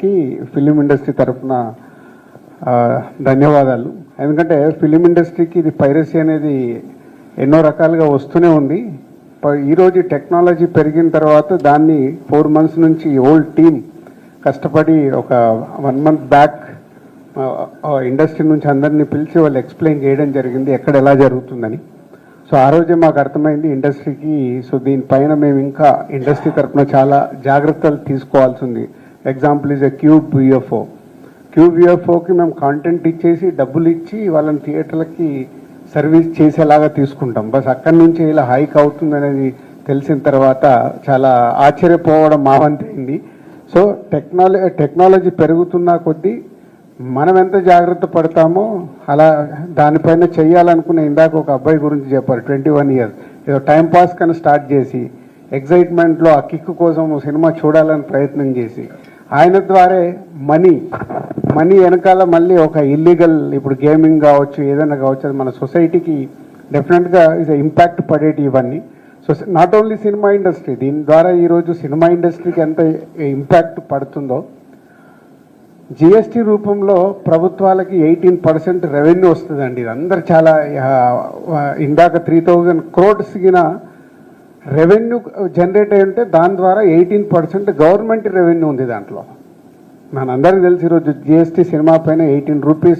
కి film industry తరఫున ధన్యవాదాలు. ఎందుకంటే ఫిలిం ఇండస్ట్రీకి ఇది పైరసీ అనేది ఎన్నో రకాలుగా వస్తూనే ఉంది. ఈరోజు టెక్నాలజీ పెరిగిన తర్వాత దాన్ని 4 months నుంచి ఓల్డ్ టీమ్ కష్టపడి ఒక 1 month బ్యాక్ ఇండస్ట్రీ నుంచి అందరినీ పిలిచి వాళ్ళు ఎక్స్ప్లెయిన్ చేయడం జరిగింది ఎక్కడ ఎలా జరుగుతుందని. సో ఆ రోజే మాకు అర్థమైంది ఇండస్ట్రీకి. సో దీనిపైన మేము ఇంకా ఇండస్ట్రీ తరఫున చాలా జాగ్రత్తలు తీసుకోవాల్సి ఉంది. ఎగ్జాంపుల్ ఈజ్ ఎ క్యూబ్ యూఎఫ్ఓకి మేము కాంటెంట్ ఇచ్చేసి డబ్బులు ఇచ్చి వాళ్ళని థియేటర్లకి సర్వీస్ చేసేలాగా తీసుకుంటాం. బస్ అక్కడి నుంచి ఇలా హైక్ అవుతుంది అనేది తెలిసిన తర్వాత చాలా ఆశ్చర్యపోవడం మా వంతైంది. సో టెక్నాలజీ పెరుగుతున్న కొద్దీ మనం ఎంత జాగ్రత్త పడతామో అలా దానిపైన చెయ్యాలనుకునే. ఇందాక ఒక అబ్బాయి గురించి చెప్పారు, 21 years ఏదో టైంపాస్ కన్నా స్టార్ట్ చేసి ఎగ్జైట్మెంట్లో ఆ కిక్ కోసం సినిమా చూడాలని ప్రయత్నం చేసి ఆయన ద్వారా మనీ వెనకాల మళ్ళీ ఒక ఇల్లీగల్ ఇప్పుడు గేమింగ్ కావచ్చు ఏదైనా కావచ్చు, అది మన సొసైటీకి డెఫినెట్గా ఇది ఇంపాక్ట్ పడేటి ఇవన్నీ. So not only cinema industry, దీని ద్వారా ఈరోజు సినిమా ఇండస్ట్రీకి ఎంత ఇంపాక్ట్ పడుతుందో, జిఎస్టీ రూపంలో ప్రభుత్వాలకి 18% రెవెన్యూ వస్తుందండి. ఇది అందరు చాలా ఇందాక 3000 crores రెవెన్యూ జనరేట్ అయి ఉంటే దాని ద్వారా 18% గవర్నమెంట్ రెవెన్యూ ఉంది దాంట్లో. మనందరికీ తెలిసి ఈరోజు జిఎస్టీ సినిమా పైన 18 rupees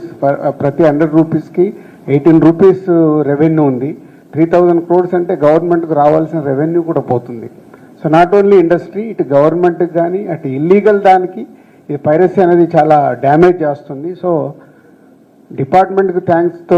ప్రతి 100 rupeesకి 18 rupees రెవెన్యూ ఉంది. 3000 crores అంటే గవర్నమెంట్కి రావాల్సిన రెవెన్యూ కూడా పోతుంది. సో నాట్ ఓన్లీ ఇండస్ట్రీ, ఇటు గవర్నమెంట్కి కానీ అటు ఇల్లీగల్ దానికి ఈ పైరసీ అనేది చాలా డ్యామేజ్ చేస్తుంది. సో డిపార్ట్మెంట్కి థ్యాంక్స్తో